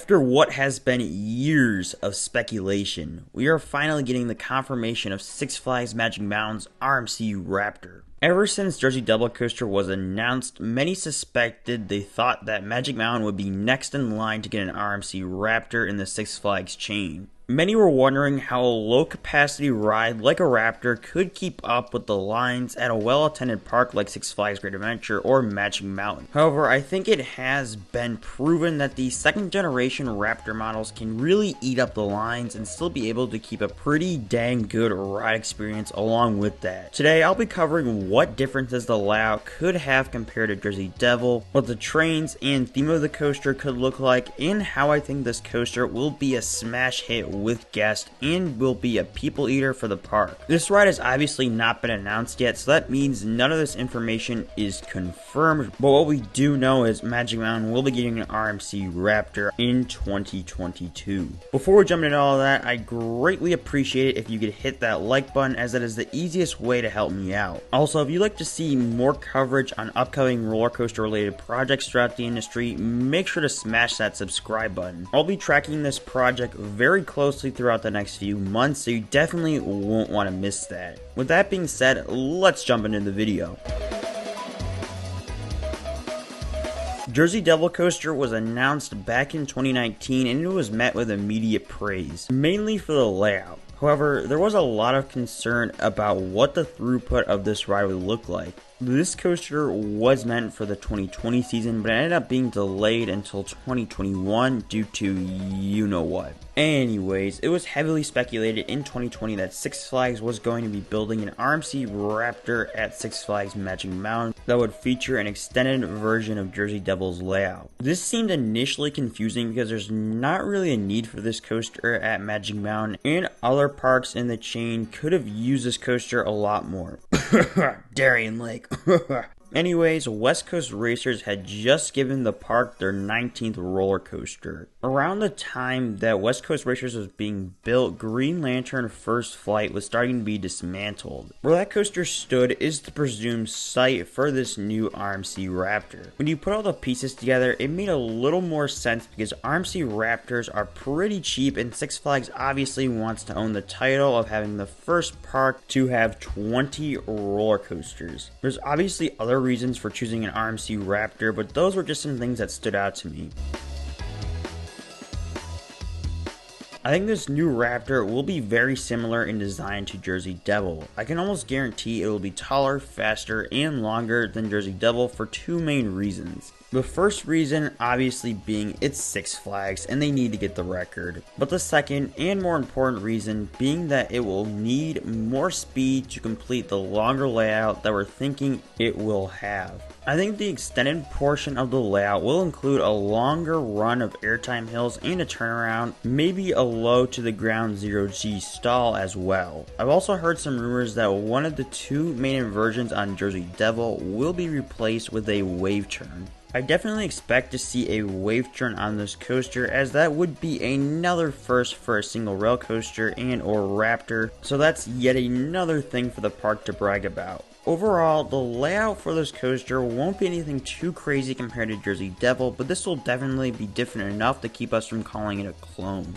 After what has been years of speculation, we are finally getting the confirmation of Six Flags Magic Mountain's RMC Raptor. Ever since Jersey Devil Coaster was announced, many suspected they thought that Magic Mountain would be next in line to get an RMC Raptor in the Six Flags chain. Many were wondering how a low-capacity ride like a Raptor could keep up with the lines at a well-attended park like Six Flags Great Adventure or Magic Mountain. However, I think it has been proven that the second-generation Raptor models can really eat up the lines and still be able to keep a pretty dang good ride experience along with that. Today, I'll be covering what differences the layout could have compared to Jersey Devil, what the trains and theme of the coaster could look like, and how I think this coaster will be a smash hit with guests and will be a people eater for the park. This ride has obviously not been announced yet, so that means none of this information is confirmed, but what we do know is Magic Mountain will be getting an RMC Raptor in 2022. Before we jump into all of that, I greatly appreciate it if you could hit that like button, as that is the easiest way to help me out. Also, if you'd like to see more coverage on upcoming roller coaster related projects throughout the industry, make sure to smash that subscribe button. I'll be tracking this project very closely throughout the next few months, so you definitely won't want to miss that. With that being said, let's jump into the video. Jersey Devil Coaster was announced back in 2019 and it was met with immediate praise, mainly for the layout. However, there was a lot of concern about what the throughput of this ride would look like. This coaster was meant for the 2020 season, but it ended up being delayed until 2021 due to you-know-what. Anyways, it was heavily speculated in 2020 that Six Flags was going to be building an RMC Raptor at Six Flags Magic Mountain that would feature an extended version of Jersey Devil's layout. This seemed initially confusing because there's not really a need for this coaster at Magic Mountain, and other parks in the chain could have used this coaster a lot more. Darien Lake. Anyways, West Coast Racers had just given the park their 19th roller coaster. Around the time that West Coast Racers was being built, Green Lantern First Flight was starting to be dismantled. Where that coaster stood is the presumed site for this new RMC Raptor. When you put all the pieces together, it made a little more sense because RMC Raptors are pretty cheap and Six Flags obviously wants to own the title of having the first park to have 20 roller coasters. There's obviously other reasons for choosing an RMC Raptor, but those were just some things that stood out to me. I think this new Raptor will be very similar in design to Jersey Devil. I can almost guarantee it will be taller, faster, and longer than Jersey Devil for two main reasons. The first reason obviously being it's Six Flags and they need to get the record, but the second and more important reason being that it will need more speed to complete the longer layout that we're thinking it will have. I think the extended portion of the layout will include a longer run of airtime hills and a turnaround, maybe a low to the ground 0G stall as well. I've also heard some rumors that one of the two main inversions on Jersey Devil will be replaced with a wave turn. I definitely expect to see a wave turn on this coaster, as that would be another first for a single rail coaster and or Raptor, so that's yet another thing for the park to brag about. Overall, the layout for this coaster won't be anything too crazy compared to Jersey Devil, but this will definitely be different enough to keep us from calling it a clone.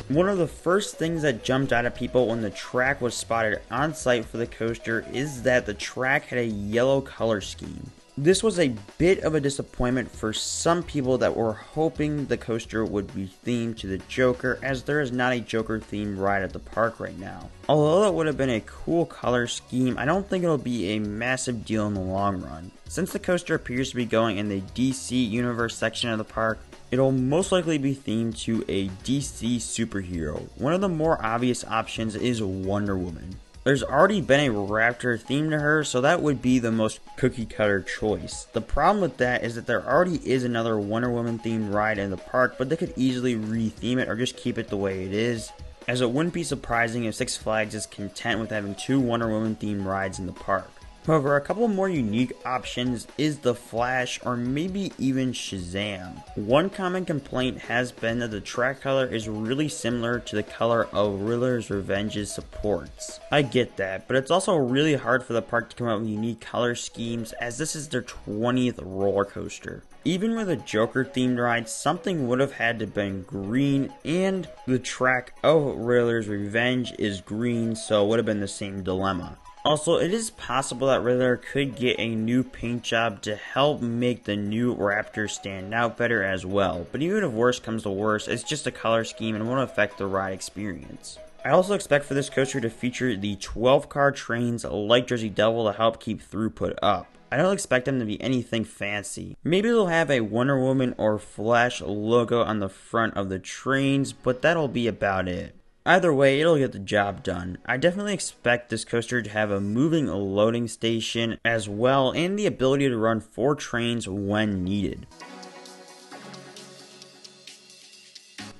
One of the first things that jumped out at people when the track was spotted on site for the coaster is that the track had a yellow color scheme. This was a bit of a disappointment for some people that were hoping the coaster would be themed to the Joker, as there is not a Joker themed ride at the park right now. Although that would have been a cool color scheme, I don't think it'll be a massive deal in the long run. Since the coaster appears to be going in the DC Universe section of the park, it'll most likely be themed to a DC superhero. One of the more obvious options is Wonder Woman. There's already been a Raptor themed to her, so that would be the most cookie cutter choice. The problem with that is that there already is another Wonder Woman themed ride in the park, but they could easily re-theme it or just keep it the way it is, as it wouldn't be surprising if Six Flags is content with having two Wonder Woman themed rides in the park. However, a couple more unique options is the Flash or maybe even Shazam. One common complaint has been that the track color is really similar to the color of Riddler's Revenge's supports. I get that, but it's also really hard for the park to come up with unique color schemes as this is their 20th roller coaster. Even with a Joker themed ride, something would have had to been green, and the track of Riddler's Revenge is green, so it would have been the same dilemma. Also, it is possible that Riddler could get a new paint job to help make the new Raptor stand out better as well, but even if worse comes to worse, it's just a color scheme and won't affect the ride experience. I also expect for this coaster to feature the 12-car trains like Jersey Devil to help keep throughput up. I don't expect them to be anything fancy. Maybe they'll have a Wonder Woman or Flash logo on the front of the trains, but that'll be about it. Either way, it'll get the job done. I definitely expect this coaster to have a moving loading station as well and the ability to run 4 trains when needed.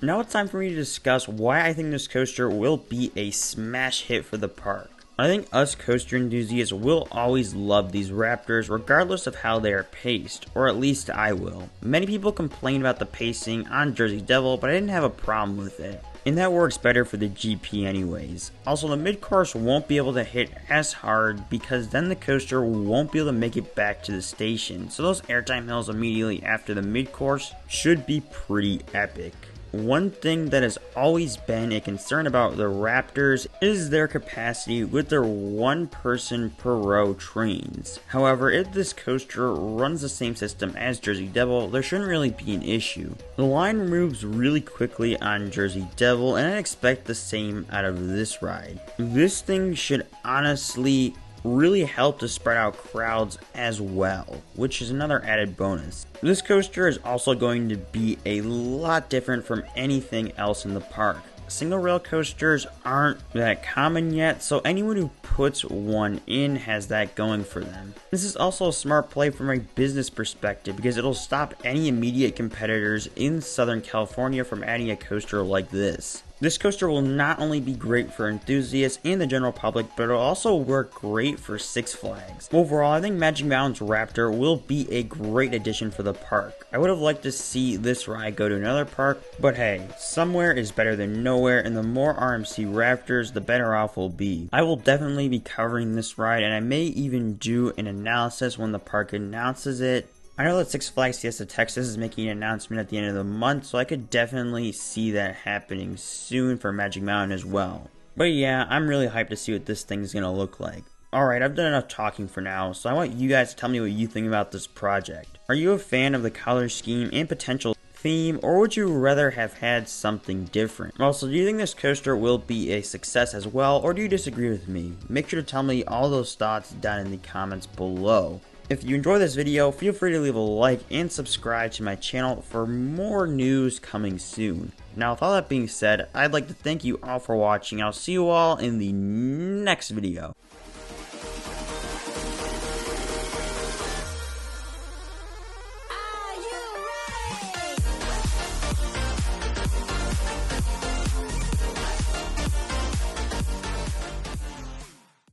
Now it's time for me to discuss why I think this coaster will be a smash hit for the park. I think us coaster enthusiasts will always love these Raptors regardless of how they are paced, or at least I will. Many people complain about the pacing on Jersey Devil, but I didn't have a problem with it. And that works better for the GP anyways. Also, the mid-course won't be able to hit as hard because then the coaster won't be able to make it back to the station. So those airtime hills immediately after the mid-course should be pretty epic. One thing that has always been a concern about the Raptors is their capacity with their 1 person per row trains. However, if this coaster runs the same system as Jersey Devil, there shouldn't really be an issue. The line moves really quickly on Jersey Devil, and I expect the same out of this ride. This thing should honestly really help to spread out crowds as well, which is another added bonus. This coaster is also going to be a lot different from anything else in the park. Single rail coasters aren't that common yet, so anyone who puts one in has that going for them. This is also a smart play from a business perspective because it'll stop any immediate competitors in Southern California from adding a coaster like this. This coaster will not only be great for enthusiasts and the general public, but it'll also work great for Six Flags. Overall, I think Magic Mountain's Raptor will be a great addition for the park. I would have liked to see this ride go to another park, but hey, somewhere is better than nowhere, and the more RMC Raptors, the better off we'll be. I will definitely be covering this ride, and I may even do an analysis when the park announces it. I know that Six Flags Fiesta Texas is making an announcement at the end of the month, so I could definitely see that happening soon for Magic Mountain as well. But yeah, I'm really hyped to see what this thing is going to look like. Alright, I've done enough talking for now, so I want you guys to tell me what you think about this project. Are you a fan of the color scheme and potential theme, or would you rather have had something different? Also, do you think this coaster will be a success as well, or do you disagree with me? Make sure to tell me all those thoughts down in the comments below. If you enjoyed this video, feel free to leave a like and subscribe to my channel for more news coming soon. Now, with all that being said, I'd like to thank you all for watching. I'll see you all in the next video.